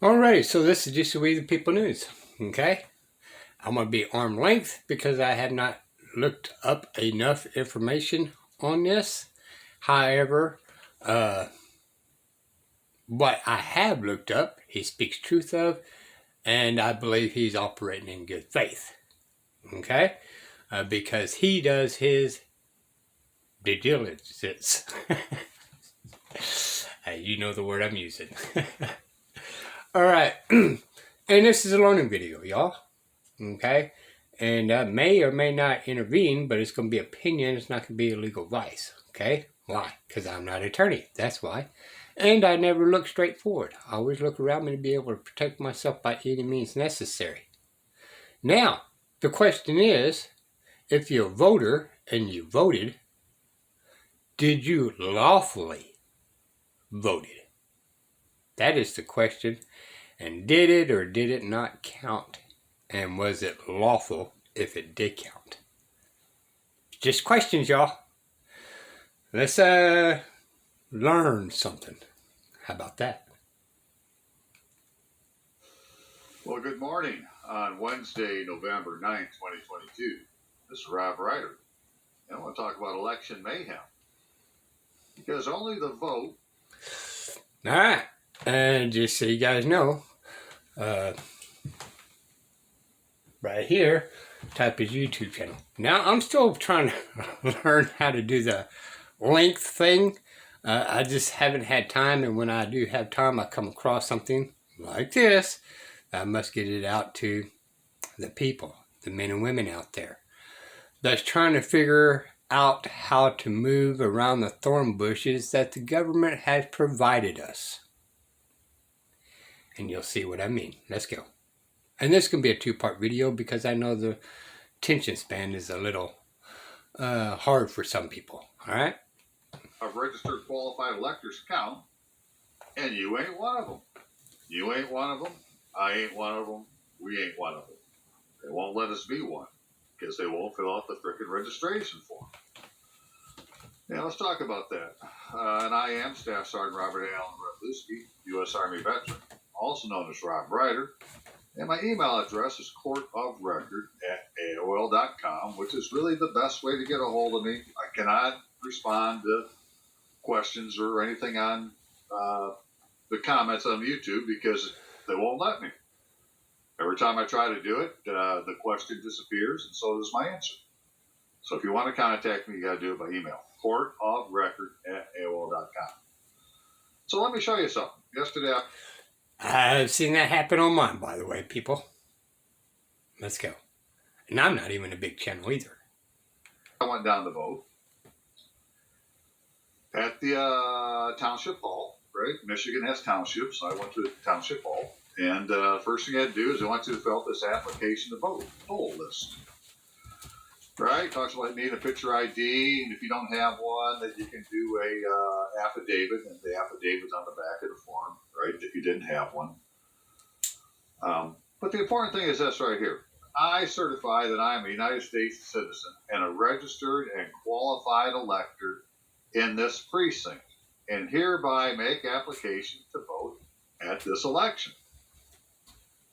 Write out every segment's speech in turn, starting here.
Alright, so this is just the We the People news, okay? I'm going to be arm length because I have not looked up enough information on this. However, what I have looked up, he speaks truth of, and I believe he's operating in good faith, okay? Because he does his due diligence. You know the word I'm using. Alright, and this is a learning video, y'all. Okay? And may or may not intervene, but it's going to be opinion. It's not going to be legal advice. Okay? Why? Because I'm not an attorney. That's why. And I never look straight forward. I always look around me to be able to protect myself by any means necessary. Now, the question is, if you're a voter and you voted, did you lawfully voted? That is the question. And did it or did it not count? And was it lawful if it did count? Just questions, y'all. Let's learn something. How about that? Well, good morning on Wednesday, November 9th, 2022. This is Rob Ryder. And I want to talk about election mayhem. Because only the vote... Alright. And just so you guys know, right here, type his YouTube channel. Now, I'm still trying to learn how to do the length thing. I just haven't had time, and when I do have time, I come across something like this. I must get it out to the people, the men and women out there, that's trying to figure out how to move around the thorn bushes that the government has provided us. And you'll see what I mean. Let's go. And this can be a two-part video because I know the attention span is a little hard for some people. All right? Of registered qualified electors count, and you ain't one of them. You ain't one of them. I ain't one of them. We ain't one of them. They won't let us be one because they won't fill out the frickin' registration form. Now, let's talk about that. And I am Staff Sergeant Robert Allen Rutluski, U.S. Army veteran, also known as Rob Ryder. And my email address is courtofrecord@aol.com, which is really the best way to get a hold of me. I cannot respond to questions or anything on the comments on YouTube because they won't let me. Every time I try to do it, the question disappears, and so does my answer. So if you want to contact me, you got to do it by email, courtofrecord@aol.com. So let me show you something. Yesterday, I've seen that happen on mine, by the way, people. Let's go. And I'm not even a big channel either. I went down to vote at the township hall, right? Michigan has townships, so I went to the township hall. And first thing I had to do is I went to fill out this application to vote, poll list. Right? Talks about needing a picture ID, and if you don't have one, that you can do a affidavit, and the affidavit's on the back of the form, right? If you didn't have one. But the important thing is this right here. I certify that I am a United States citizen and a registered and qualified elector in this precinct, and hereby make application to vote at this election.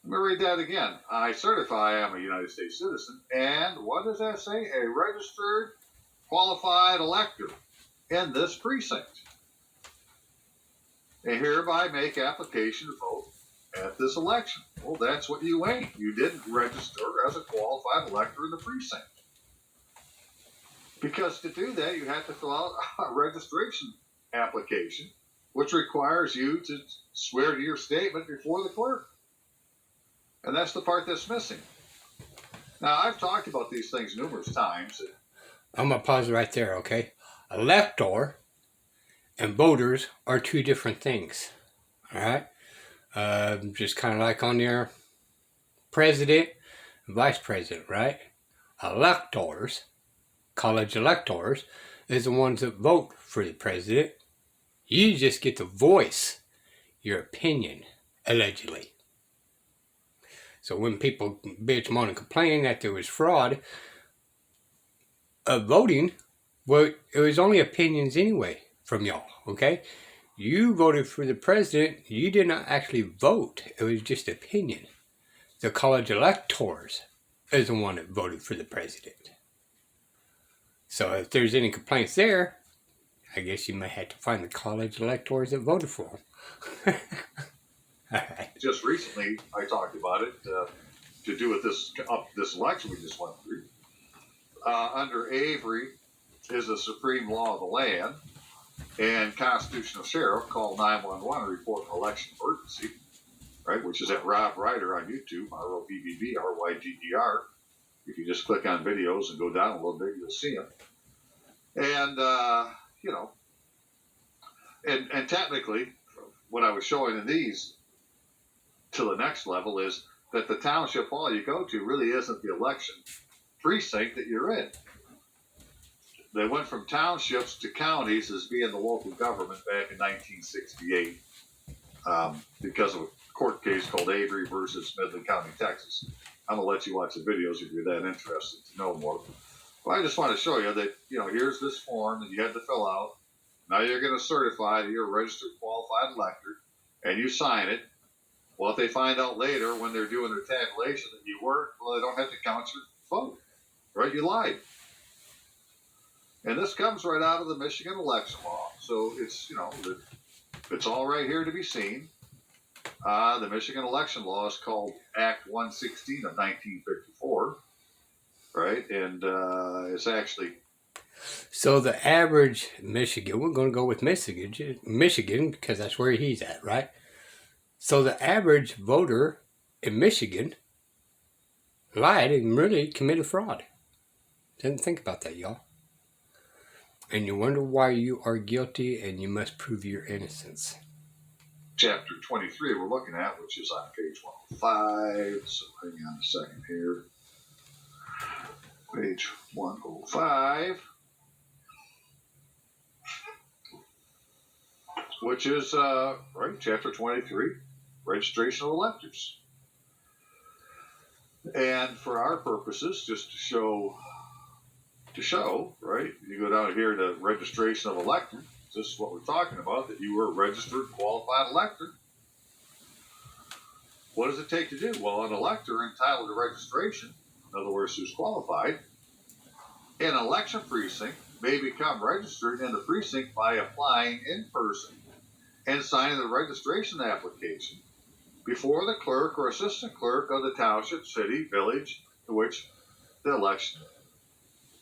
Let me read that again. I certify I am a United States citizen, and what does that say? A registered, qualified elector in this precinct. And hereby make application to vote at this election. Well, that's what you ain't. You didn't register as a qualified elector in the precinct. Because to do that, you have to fill out a registration application, which requires you to swear to your statement before the clerk. And that's the part that's missing. Now, I've talked about these things numerous times. I'm going to pause right there, okay? Elector and voters are two different things. All right? Just kind of like on your president and vice president, right? Electors, college electors, is the ones that vote for the president. You just get to voice your opinion, allegedly. So when people bitch, moan, and complain that there was fraud of voting, well, it was only opinions anyway from y'all, okay? You voted for the president. You did not actually vote. It was just opinion. The college electors is the one that voted for the president. So if there's any complaints there, I guess you may have to find the college electors that voted for him. All right. Just recently, I talked about it to do with this election we just went through. Under Avery is the supreme law of the land, and constitutional sheriff called 911 to report an election emergency, right? Which is at Rob Ryder on YouTube, ROBBBRYGDR. If you just click on videos and go down a little bit, you'll see him. And you know, and technically, what I was showing in these to the next level is that the township hall you go to really isn't the election precinct that you're in. They went from townships to counties as being the local government back in 1968 because of a court case called Avery versus Midland County, Texas. I'm going to let you watch the videos if you're that interested to know more. Well, I just want to show you that, you know, here's this form that you had to fill out. Now you're going to certify that you're a registered qualified elector, and you sign it. Well, if they find out later when they're doing their tabulation that you weren't, well, they don't have to count your vote, right? You lied. And this comes right out of the Michigan election law. So it's, you know, it's all right here to be seen. The Michigan election law is called Act 116 of 1954, right? And it's actually... So the average Michigan, we're going to go with Michigan because that's where he's at, right? So the average voter in Michigan lied and really committed fraud. Didn't think about that, y'all. And you wonder why you are guilty and you must prove your innocence. Chapter 23 we're looking at, which is on page 105. So hang on a second here. Page 105. Which is, right, chapter 23, registration of electors. And for our purposes, just to show, right, you go down here to registration of elector. This is what we're talking about, that you were a registered qualified elector. What does it take to do? Well, an elector entitled to registration, in other words, who's qualified, in an election precinct may become registered in the precinct by applying in person and signing the registration application before the clerk or assistant clerk of the township, city, village to which the election,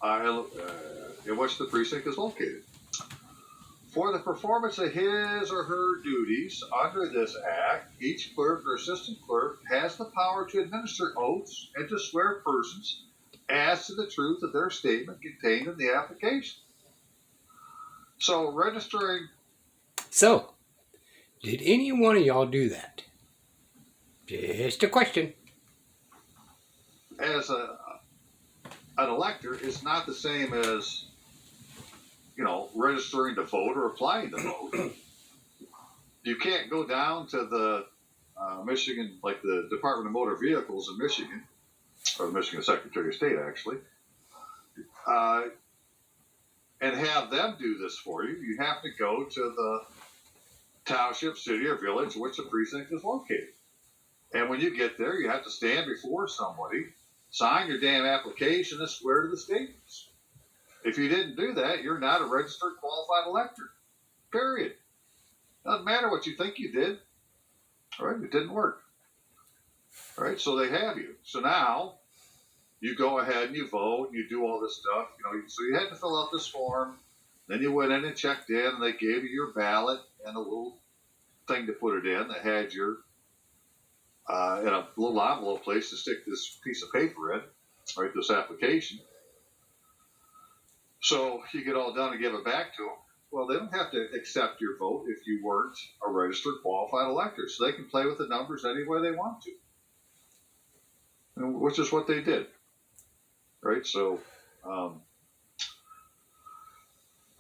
in which the precinct is located. For the performance of his or her duties under this act, each clerk or assistant clerk has the power to administer oaths and to swear persons as to the truth of their statement contained in the application. So registering... So, did any one of y'all do that? Just a question. As an elector is not the same as, you know, registering to vote or applying to vote. You can't go down to the Michigan, like the Department of Motor Vehicles in Michigan, or the Michigan Secretary of State actually, and have them do this for you. You have to go to the township, city, or village in which the precinct is located. And when you get there, you have to stand before somebody, sign your damn application, and swear to the statements. If you didn't do that, you're not a registered qualified elector. Period. Doesn't matter what you think you did. All right, it didn't work. All right, so they have you. So now you go ahead and you vote, and you do all this stuff. You know, so you had to fill out this form. Then you went in and checked in, and they gave you your ballot and a little thing to put it in that had your in a little envelope place to stick this piece of paper in, right? This application. So you get all done and give it back to them. Well, they don't have to accept your vote if you weren't a registered qualified elector. So they can play with the numbers any way they want to, and which is what they did, right? So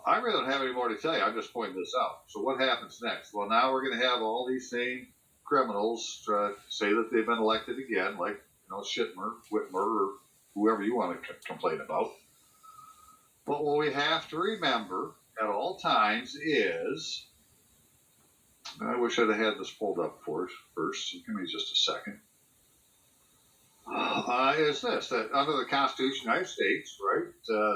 I really don't have any more to tell you. I'm just pointing this out. So what happens next? Well, now we're going to have all these same criminals say that they've been elected again, like, you know, Shitmer, Whitmer, or whoever you want to complain about. But what we have to remember at all times is wish I'd have had this pulled up for us first. So give me just a second. Is this that under the Constitution of the United States, right,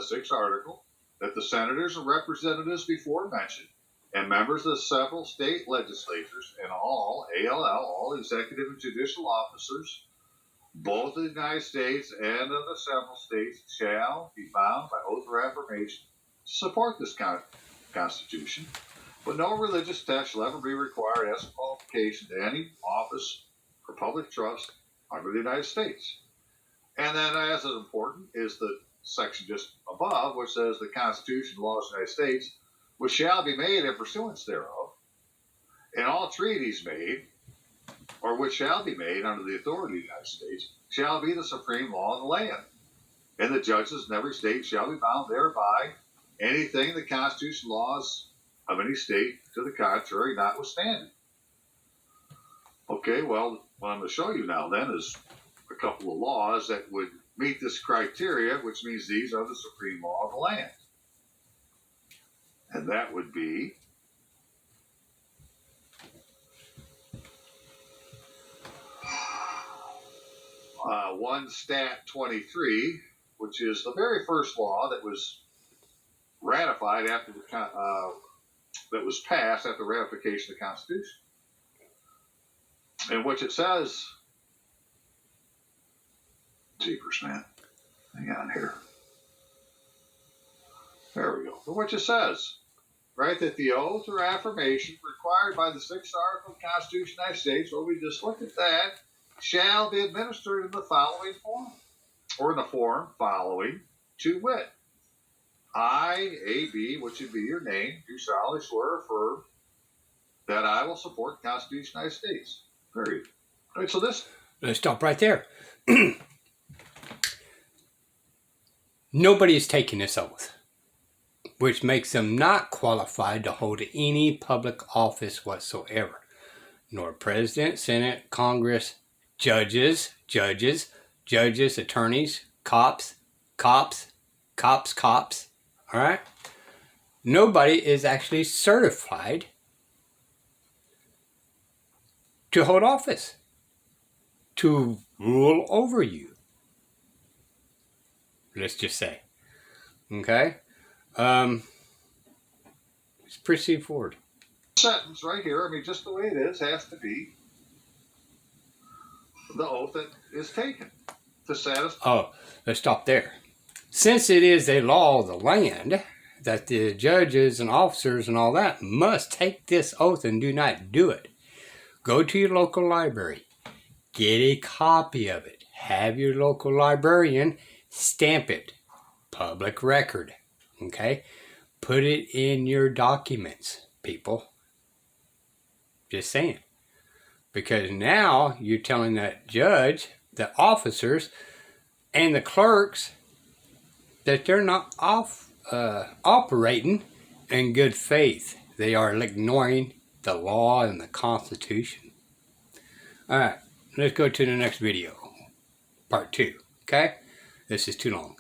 6th article, that the senators and representatives before mentioned and members of several state legislatures and all all executive and judicial officers, both of the United States and of the several states, shall be bound by oath or affirmation to support this Constitution, but no religious test shall ever be required as a qualification to any office or public trust under the United States. And then, as is important, is the section just above, which says the Constitution and laws of the United States, which shall be made in pursuance thereof, and all treaties made, or which shall be made under the authority of the United States, shall be the supreme law of the land. And the judges in every state shall be bound thereby, anything the Constitution laws of any state to the contrary notwithstanding. Okay, well, what I'm going to show you now then is a couple of laws that would meet this criteria, which means these are the supreme law of the land. And that would be one Stat 23, which is the very first law that was ratified after that was passed after ratification of the Constitution, in which it says, jeepers, man, hang on here. There we go. In which it says, right, that the oath or affirmation required by the 6th article of the Constitution of the United States, well, we just looked at that, shall be administered in the following form, or in the form following, to wit, I, A.B., which would be your name, do solemnly swear or affirm that I will support the Constitution of the United States. Period. All right, so this... Let's stop right there. Nobody is taking this oath, which makes them not qualified to hold any public office whatsoever, nor president, senate, Congress, judges, attorneys, cops, all right? Nobody is actually certified to hold office, to rule over you, let's just say. Okay? Let's proceed forward. Sentence right here, I mean, just the way it is, has to be the oath that is taken to satisfy. Oh, let's stop there. Since it is a law of the land that the judges and officers and all that must take this oath and do not do it, go to your local library, get a copy of it, have your local librarian stamp it, public record, okay? Put it in your documents, people. Just saying. Because now you're telling that judge, the officers, and the clerks that they're not operating in good faith. They are ignoring the law and the Constitution. All right, let's go to the next video, part 2, okay? This is too long.